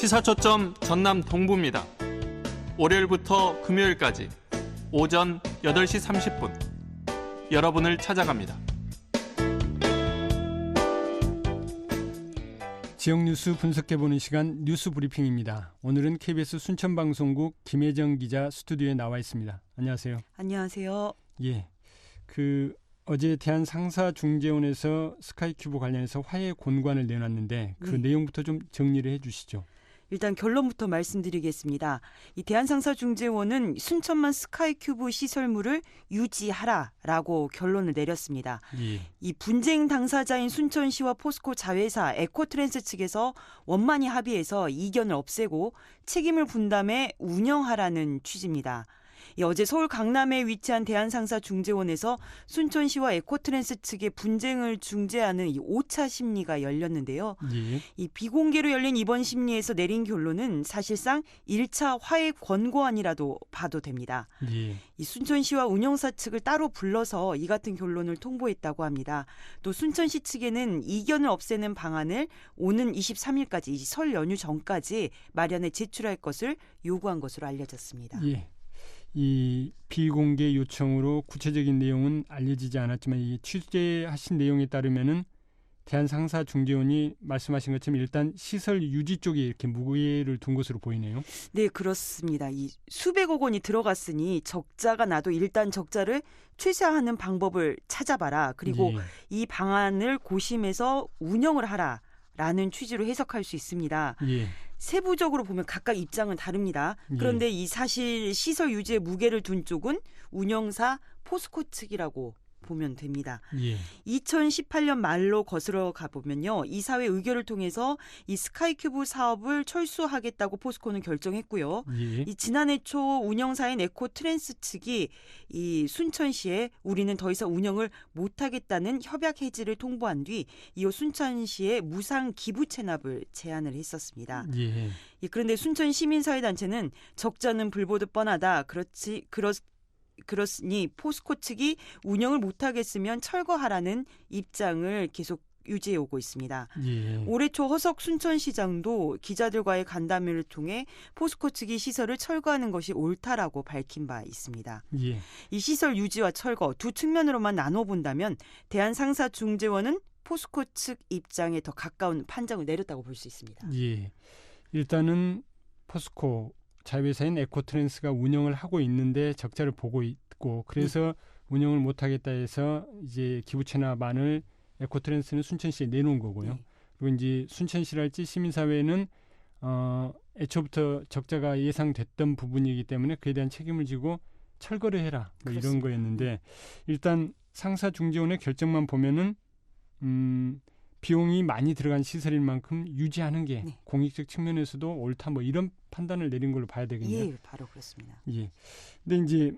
시사초점 전남 동부입니다. 월요일부터 금요일까지 오전 8시 30분 여러분을 찾아갑니다. 지역 뉴스 분석해보는 시간 뉴스 브리핑입니다. 오늘은 KBS 순천방송국 김혜정 기자 스튜디오에 나와 있습니다. 안녕하세요. 안녕하세요. 예, 어제 대한상사중재원에서 스카이큐브 관련해서 화해 권고안을 내놨는데 그 내용부터 좀 정리를 해주시죠. 일단 결론부터 말씀드리겠습니다. 이 대한상사중재원은 순천만 스카이큐브 시설물을 유지하라라고 결론을 내렸습니다. 예. 이 분쟁 당사자인 순천시와 포스코 자회사 에코트랜스 측에서 원만히 합의해서 이견을 없애고 책임을 분담해 운영하라는 취지입니다. 어제 서울 강남에 위치한 대한상사중재원에서 순천시와 에코트랜스 측의 분쟁을 중재하는 이 5차 심리가 열렸는데요. 예. 이 비공개로 열린 이번 심리에서 내린 결론은 사실상 1차 화해 권고안이라도 봐도 됩니다. 예. 이 순천시와 운영사 측을 따로 불러서 이 같은 결론을 통보했다고 합니다. 또 순천시 측에는 이견을 없애는 방안을 오는 23일까지 설 연휴 전까지 마련해 제출할 것을 요구한 것으로 알려졌습니다. 예. 이 비공개 요청으로 구체적인 내용은 알려지지 않았지만 이 취재하신 내용에 따르면은 대한상사중재원이 말씀하신 것처럼 일단 시설 유지 쪽에 이렇게 무게를 둔 것으로 보이네요. 네, 그렇습니다. 이 수백억 원이 들어갔으니 적자가 나도 일단 적자를 최소화하는 방법을 찾아봐라. 그리고 예. 이 방안을 고심해서 운영을 하라라는 취지로 해석할 수 있습니다. 예. 세부적으로 보면 각각 입장은 다릅니다. 그런데 이 사실 시설 유지에 무게를 둔 쪽은 운영사 포스코 측이라고 보면 됩니다. 예. 2018년 말로 거슬러 가보면요. 이사회 의결을 통해서 이 스카이큐브 사업을 철수하겠다고 포스코는 결정했고요. 예. 이 지난해 초 운영사인 에코트랜스 측이 이 순천시에 우리는 더 이상 운영을 못하겠다는 협약 해지를 통보한 뒤 이후 순천시에 무상 기부 체납을 제안을 했었습니다. 예. 그런데 순천 시민사회단체는 적자는 불보듯 뻔하다. 그렇으니 포스코 측이 운영을 못하겠으면 철거하라는 입장을 계속 유지해 오고 있습니다. 예. 올해 초 허석 순천시장도 기자들과의 간담회를 통해 포스코 측이 시설을 철거하는 것이 옳다라고 밝힌 바 있습니다. 예. 이 시설 유지와 철거 두 측면으로만 나눠본다면 대한상사중재원은 포스코 측 입장에 더 가까운 판정을 내렸다고 볼 수 있습니다. 예. 일단은 포스코 자회사인 에코트랜스가 운영을 하고 있는데 적자를 보고 있고 그래서 운영을 못하겠다 해서 이제 기부채납안을 에코트랜스는 순천시에 내놓은 거고요. 그리고 이제 순천시랄지 시민사회는 애초부터 적자가 예상됐던 부분이기 때문에 그에 대한 책임을 지고 철거를 해라 뭐 이런 거였는데 일단 상사중재원의 결정만 보면은 비용이 많이 들어간 시설인 만큼 유지하는 게 공익적 측면에서도 옳다 뭐 이런 판단을 내린 걸로 봐야 되겠네요. 예, 바로 그렇습니다. 예. 근데 이제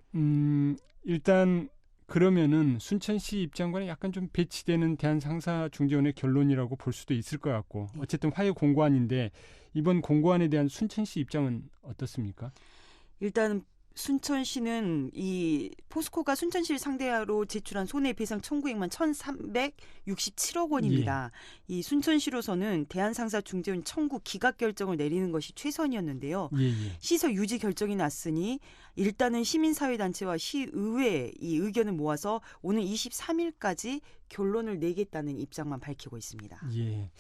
일단 그러면은 순천시 입장과는 약간 좀 배치되는 대한상사중재원의 결론이라고 볼 수도 있을 것 같고 어쨌든 화해 공고안인데 이번 공고안에 대한 순천시 입장은 어떻습니까? 일단 순천시는 이 포스코가 순천시를 상대로 제출한 손해배상 청구액만 1,367억 원입니다. 이 순천시로서는 대한상사중재원 청구 기각 결정을 내리는 것이 최선이었는데요. 시설 유지 결정이 났으니 일단은 시민사회단체와 시의회 이 의견을 모아서 오늘 23일까지 결론을 내겠다는 입장만 밝히고 있습니다. 예.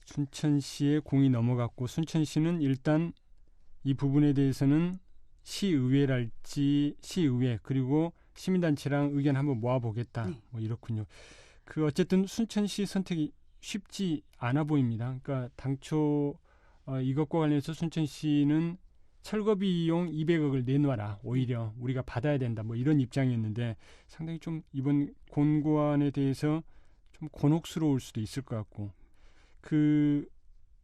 순천시의 공이 넘어갔고 순천시는 일단 이 부분에 대해서는 시의회랄지 시의회 그리고 시민단체랑 의견 한번 모아보겠다. 뭐 이렇군요. 어쨌든 순천시 선택이 쉽지 않아 보입니다. 그러니까 당초 이것과 관련해서 순천시는 철거 비용 200억을 내놔라. 오히려 우리가 받아야 된다. 뭐 이런 입장이었는데 상당히 좀 이번 권고안에 대해서 좀 곤혹스러울 수도 있을 것 같고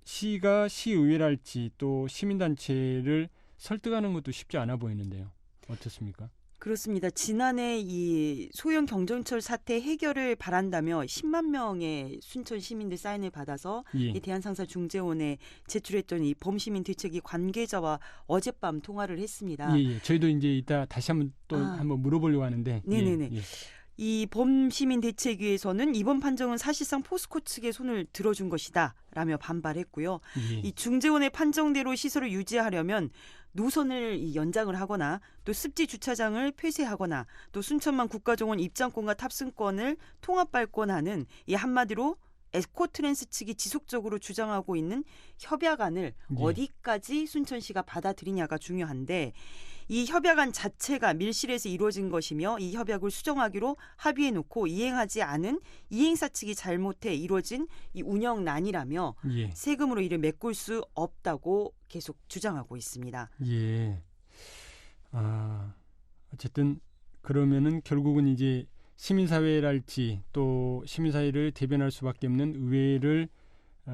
시가 시의회랄지 또 시민단체를 설득하는 것도 쉽지 않아 보이는데요. 어떻습니까? 그렇습니다. 지난해 이 소형 경전철 사태 해결을 바란다며 10만 명의 순천 시민들 사인을 받아서 이 대한상사중재원에 제출했던 이 범시민 대책위 관계자와 어젯밤 통화를 했습니다. 저희도 이제 이따 다시 한번 또 한번 물어보려고 하는데. 네네네. 이 범시민대책위에서는 이번 판정은 사실상 포스코 측의 손을 들어준 것이다 라며 반발했고요. 예. 이 중재원의 판정대로 시설을 유지하려면 노선을 연장을 하거나 또 습지 주차장을 폐쇄하거나 또 순천만 국가정원 입장권과 탑승권을 통합발권하는 이 한마디로 에코트랜스 측이 지속적으로 주장하고 있는 협약안을 예. 어디까지 순천시가 받아들이냐가 중요한데 이 협약안 자체가 밀실에서 이루어진 것이며 이 협약을 수정하기로 합의해놓고 이행하지 않은 이행사 측이 잘못해 이루어진 이 운영난이라며 예. 세금으로 이를 메꿀 수 없다고 계속 주장하고 있습니다. 예. 어쨌든 그러면은 결국은 이제 시민사회랄지 또 시민사회를 대변할 수밖에 없는 의회를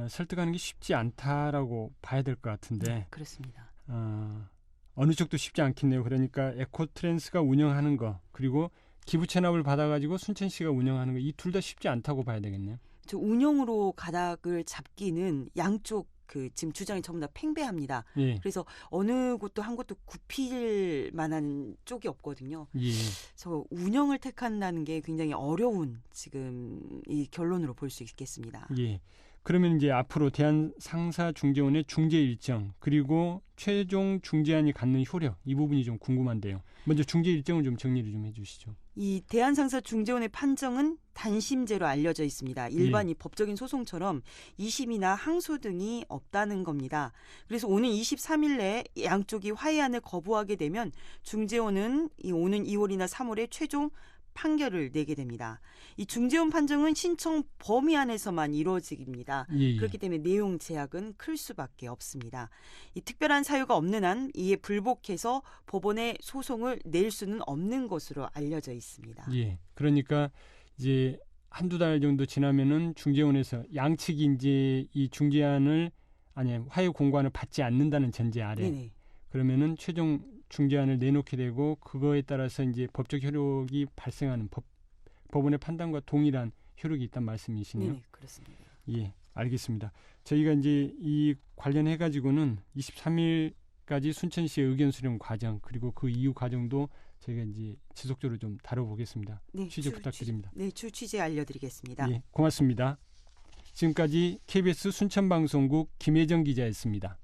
설득하는 게 쉽지 않다라고 봐야 될 것 같은데 네, 그렇습니다. 어느 쪽도 쉽지 않겠네요. 그러니까 에코트랜스가 운영하는 거 그리고 기부 체납을 받아가지고 순천시가 운영하는 거 이 둘 다 쉽지 않다고 봐야 되겠네요. 저 운영으로 가닥을 잡기는 양쪽 지금 주장이 전부 다 팽배합니다. 예. 그래서 어느 곳도 한 곳도 굽힐 만한 쪽이 없거든요. 예. 그래서 운영을 택한다는 게 굉장히 어려운 지금 이 결론으로 볼 수 있겠습니다. 예. 그러면 이제 앞으로 대한상사중재원의 중재 일정 그리고 최종 중재안이 갖는 효력 이 부분이 좀 궁금한데요. 먼저 중재 일정을 좀 정리를 좀 해주시죠. 이 대한상사중재원의 판정은 단심제로 알려져 있습니다. 일반 이 법적인 소송처럼 2심이나 항소 등이 없다는 겁니다. 그래서 오는 23일 내에 양쪽이 화해안을 거부하게 되면 중재원은 오는 2월이나 3월에 최종 판결을 내게 됩니다. 이 중재원 판정은 신청 범위 안에서만 이루어집니다. 예. 그렇기 때문에 내용 제약은 클 수밖에 없습니다. 이 특별한 사유가 없는 한 이에 불복해서 법원에 소송을 낼 수는 없는 것으로 알려져 있습니다. 예. 그러니까 이제 한두 달 정도 지나면은 중재원에서 양측이 이제 이 중재안을 화해 공고안을 받지 않는다는 전제 아래 네네. 그러면은 최종 중재안을 내놓게 되고 그거에 따라서 이제 법적 효력이 발생하는 법원의 판단과 동일한 효력이 있다는 말씀이시네요. 네, 그렇습니다. 예, 알겠습니다. 저희가 이제 이 관련해 가지고는 23일까지 순천시의 의견 수렴 과정 그리고 그 이후 과정도 저희가 이제 지속적으로 좀 다뤄보겠습니다. 네, 취재 부탁드립니다. 네, 주 취재 알려드리겠습니다. 예, 고맙습니다. 지금까지 KBS 순천방송국 김혜정 기자였습니다.